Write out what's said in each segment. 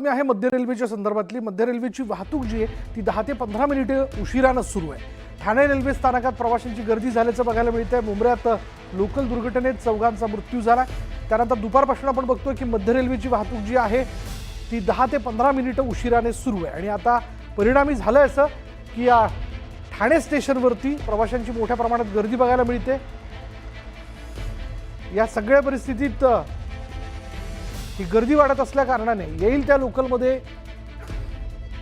बातमी आहे मध्य रेल्वेच्या संदर्भातली। मध्य रेल्वेची वाहतूक जी आहे ती 10 ते 15 मिनिटे उशिराने सुरू आहे। ठाणे रेल्वे स्थानकात प्रवाशांची गर्दी झाल्याचं बघायला मिळतंय। मुंबईत लोकल दुर्घटनेत 4 मृत्यू झाला। त्यानंतर दुपारपासून आपण बघतोय की मध्य रेल्वेची वाहतूक जी आहे ती 10 ते 15 मिनिटे उशिराने सुरू आहे। आणि आता परिणामी झालं असं की या ठाणे स्टेशनवरती प्रवाशांची मोठ्या प्रमाणात गर्दी बघायला मिळते। या सगळ्या परिस्थितीत ही गर्दी वाढत असल्या कारणाने येईल त्या लोकलमध्ये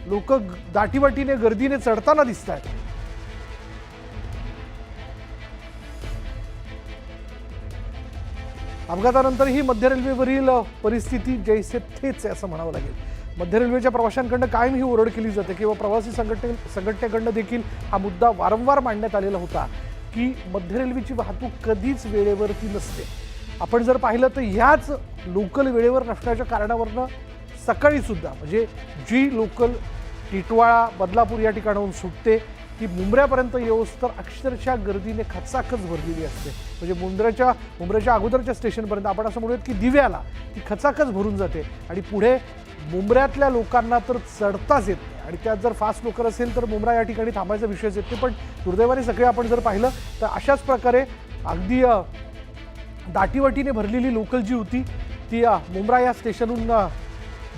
लोक दाटीवाटीने गर्दीने चढताना दिसत आहेत। अपघातानंतर ही मध्य रेल्वेवरील परिस्थिती जैसे थेच आहे असं म्हणावं लागेल। मध्य रेल्वेच्या प्रवाशांकडून कायम ही ओरड केली जाते किंवा प्रवासी संघटनेकडून देखील हा मुद्दा वारंवार मांडण्यात आलेला होता की मध्य रेल्वेची वाहतूक कधीच वेळेवरती नसते। आपण जर पाहिलं तर ह्याच लोकल वेळेवर नसण्याच्या कारणावरून सकाळी सुद्धा म्हणजे जी लोकल टिटवाळा बदलापूर या ठिकाणाहून सुटते ती मुंब्र्यापर्यंत येऊस्तर अक्षरशः गर्दीने खचाखच भरलेली असते। म्हणजे मुंब्र्याच्या अगोदरच्या स्टेशनपर्यंत आपण असं म्हणूयात की दिव्याला ती खचाखच भरून जाते आणि पुढे मुंब्र्यातल्या लोकांना तर चढताच येत नाही। आणि त्यात जर फास्ट लोकल असेल तर मुंब्रा या ठिकाणी थांबायचा विषयच येत नाही। पण दुर्दैवाने सगळे आपण जर पाहिलं तर अशाच प्रकारे अगदी दाटीवाटीने भरलेली लोकल जी होती ती मुंब्रा या स्टेशनहून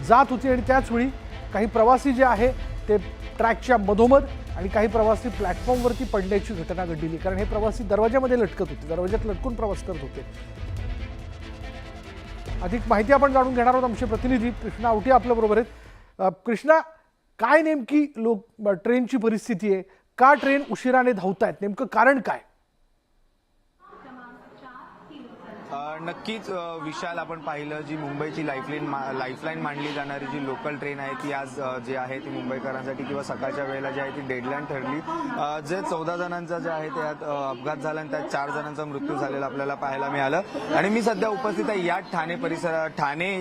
जात होती आणि त्याच वेळी काही प्रवासी जे आहे ते ट्रॅकच्या मधोमध आणि काही प्रवासी प्लॅटफॉर्मवरती पडल्याची घटना घडली। कारण हे प्रवासी दरवाजामध्ये लटकत होते, दरवाजात लटकून प्रवास करत होते। अधिक माहिती आपण जाणून घेणार आहोत। आमचे प्रतिनिधी कृष्णा आवटी आपल्या बरोबर आहेत। कृष्णा, काय नेमकी ट्रेनची परिस्थिती आहे? का ट्रेन उशिराने धावतायत? नेमकं कारण काय? नक्कीच विशाल, आपण पाहिलं जी मुंबईची लाईफलाईन मानली जाणारी जी लोकल ट्रेन आहे ती आज जे आहे ती मुंबईकरांसाठी किंवा सकाळच्या वेळेला जी आहे ती डेडलाईन ठरली। जे 14 जणांचा जे आहे त्यात अपघात झाला आणि त्यात 4 जणांचा मृत्यू झालेला आपल्याला पाहायला मिळालं। आणि मी सध्या उपस्थित आहे या ठाणे परिसरात। ठाणे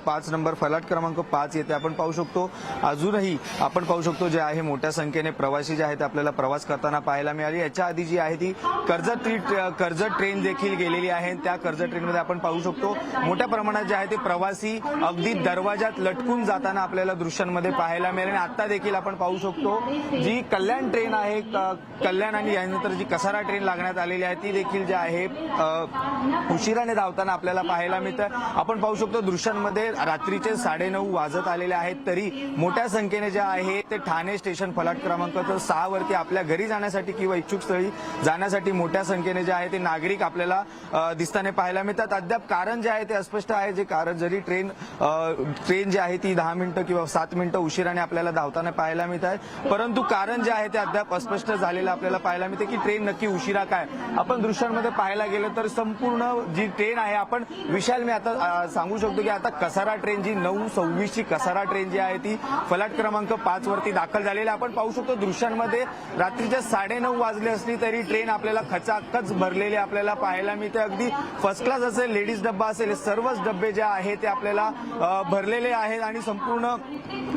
5 नंबर फलाट क्रमांक 5 येथे आपण पाहू शकतो अजूनही आपण पाहू शकतो जे आहे मोठ्या संख्येने प्रवासी जे आहेत आपल्याला प्रवास करताना पाहायला मिळाली। याच्या आधी जी आहे ती कर्जत ट्रेन देखील गेलेली आहे। त्या कर्जत ट्रेनमध्ये आपण पाहू शकतो मोठ्या प्रमाणात जे आहे ते प्रवासी अगदी दरवाजात लटकून जाताना आपल्याला दृश्यांमध्ये पाहायला मिळेल। आणि आता देखील आपण पाहू शकतो जी कल्याण ट्रेन आहे, कल्याण आणि यानंतर जी कसारा ट्रेन लागण्यात आलेली आहे ती देखील जे आहे उशिराने धावताना आपल्याला पाहायला मिळतं। आपण पाहू शकतो दृश्यांमध्ये रात्रीचे 9:30 वाजत आलेले आहेत तरी मोठ्या संख्येने जे आहे ते ठाणे स्टेशन फलाट क्रमांक 6 वरती आपल्या घरी जाण्यासाठी किंवा इच्छुक स्थळी जाण्यासाठी मोठ्या संख्येने जे आहे ते नागरिक आपल्याला दिसताना पाहायला मिळतात। अद्याप कारण जे आहे ते अस्पष्ट आहे। जे कारण जरी ट्रेन जी आहे ती 10 मिनिटं किंवा 7 मिनिटं उशिराने आपल्याला धावताना पाहायला मिळत आहे, परंतु कारण जे आहे ते अद्याप अस्पष्ट झालेलं आपल्याला पाहायला मिळते की ट्रेन नक्की उशिरा काय। आपण दृश्यांमध्ये पाहायला गेलं तर संपूर्ण जी ट्रेन आहे आपण विशाल मी आता सांगू शकतो की आता कसारा ट्रेन जी 9:26 ची कसारा ट्रेन जी आहे ती फलाट क्रमांक 5 वरती दाखल झालेली आपण पाहू शकतो। दृश्यांमध्ये रात्रीचे 9:30 वाजले असली तरी ट्रेन आपल्याला खचाखच भरलेली आपल्याला पाहायला मिळते। अगदी फर्स्ट क्लास असेल, लेडीज डब्बा असेल, सर्वच डब्बे जे आहेत ते आपल्याला भरलेले आहेत आणि संपूर्ण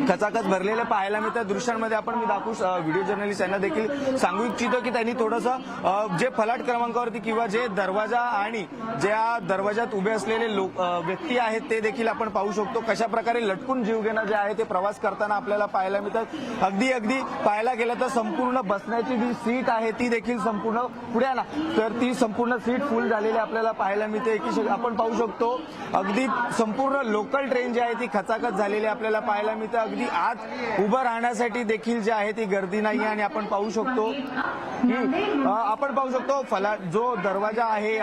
खचाखच भरलेले पाहायला मिळतात। दृश्यांमध्ये आपण मी दाखवू व्हिडिओ जर्नलिस्ट यांना देखील सांगू इच्छितो की त्यांनी थोडंसं जे फलाट क्रमांकावरती किंवा जे दरवाजा आणि ज्या दरवाजात उभे असलेले व्यक्ती आहेत ते देखील आपण पाहू शकतो कशा प्रकारे लटकून जीव घेणं जे आहे ते प्रवास करताना आपल्याला पाहायला मिळतात। अगदी पाहायला गेलं तर संपूर्ण बसण्याची जी सीट आहे ती देखील संपूर्ण पुढे आला तर ती संपूर्ण सीट फुल झालेली आपल्याला पाहायला मिळते। की आपण पाहू शकतो अगदी संपूर्ण लोकल ट्रेन जी आहे ती खचाखच झालेली आपल्याला पाहायला मिळते। अगदी आत उभं राहण्यासाठी देखील जी आहे ती गर्दी नाही आणि आपण पाहू शकतो जो दरवाजा आहे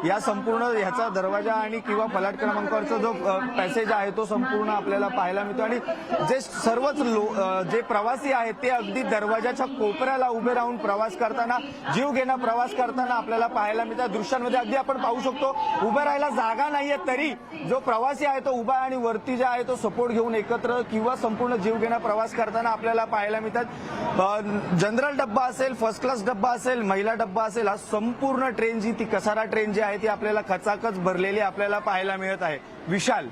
या संपूर्ण ह्याचा दरवाजा आणि किंवा फलाट क्रमांकावरचा जो पॅसेज आहे तो संपूर्ण आपल्याला पाहायला मिळतो। आणि जे सर्वच जे प्रवासी आहेत ते अगदी दरवाजाच्या कोपऱ्याला उभे राहून प्रवास करताना जीव घेणं प्रवास करताना आपल्याला पाहायला मिळतात। दृश्यांमध्ये अगदी आपण पाहू शकतो उभं राहायला जागा नाहीये तरी जो प्रवासी आहे तो उभा आणि वरती जे आहे तो सपोर्ट घेऊन एकत्र किंवा संपूर्ण जीव घेणा प्रवास करताना आपल्याला पाहायला मिळतात। जनरल डब्बा असेल, फर्स्ट क्लास डब्बा असेल, महिला डब्बा असेल, हा संपूर्ण ट्रेन जी ती कसारा ट्रेन जी आहे ती आपल्याला खचाखच भरलेली आपल्याला पाहायला मिळत आहे। विशाल,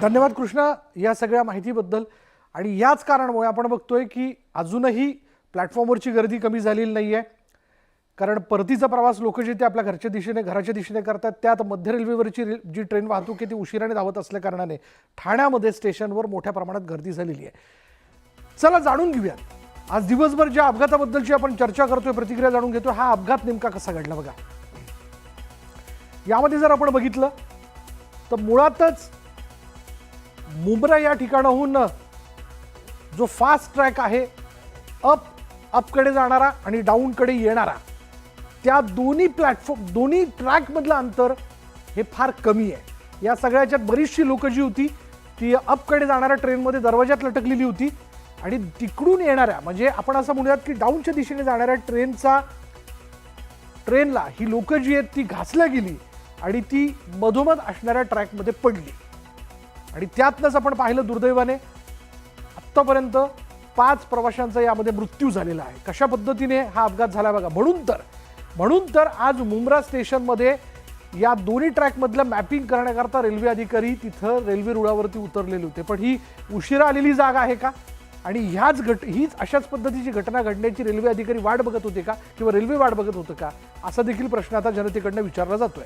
धन्यवाद कृष्णा या सगळ्या माहितीबद्दल। आणि याच कारणामुळे आपण बघतोय की अजूनही प्लॅटफॉर्मवरची गर्दी कमी झालेली नाहीये। कारण परतीचा प्रवास लोक जे ते आपल्या घराच्या दिशेने करतात, त्यात मध्य रेल्वेवरची जी ट्रेन वाहतूक आहे ती उशिराने धावत असल्या कारणाने ठाण्यामध्ये स्टेशनवर मोठ्या प्रमाणात गर्दी झालेली आहे. चला जाणून घेऊयात आज दिवसभर ज्या अपघाताबद्दलची आपण चर्चा करतोय, प्रतिक्रिया जाणून घेतोय, हा अपघात नेमका कसा घडला बघा. यामध्ये जर आपण बघितलं तर मुळातच मुंब्रा या ठिकाणाहून जो फास्ट ट्रॅक आहे, अपकडे जाणारा आणि डाऊनकडे येणारा, त्या दोन्ही ट्रॅकमधलं अंतर हे फार कमी आहे. या सगळ्याच्यात बरीचशी लोक जी होती ती अपकडे जाणाऱ्या ट्रेनमध्ये दरवाज्यात लटकलेली होती आणि तिकडून येणाऱ्या, म्हणजे आपण असं म्हणूयात की डाऊनच्या दिशेने जाणाऱ्या ट्रेनला ही लोक जी आहेत ती घासल्या गेली आणि ती मधोमध असणाऱ्या ट्रॅकमध्ये पडली. आणि त्यातनंच आपण पाहिलं दुर्दैवाने आत्तापर्यंत 5 प्रवाशांचा यामध्ये मृत्यू झालेला आहे. कशा पद्धतीने हा अपघात झाला बघा. म्हणून तर आज मुंब्रा स्टेशनमध्ये या दोन्ही ट्रॅकमधलं मॅपिंग करण्याकरता रेल्वे अधिकारी तिथं रेल्वे रुळावरती उतरलेले होते. पण ही उशिरा आलेली जागा आहे का, आणि हीच अशाच पद्धतीची घटना घडण्याची रेल्वे अधिकारी वाट बघत होते का, किंवा रेल्वे वाट बघत होतं का, असा देखील प्रश्न आता जनतेकडनं विचारला जातोय.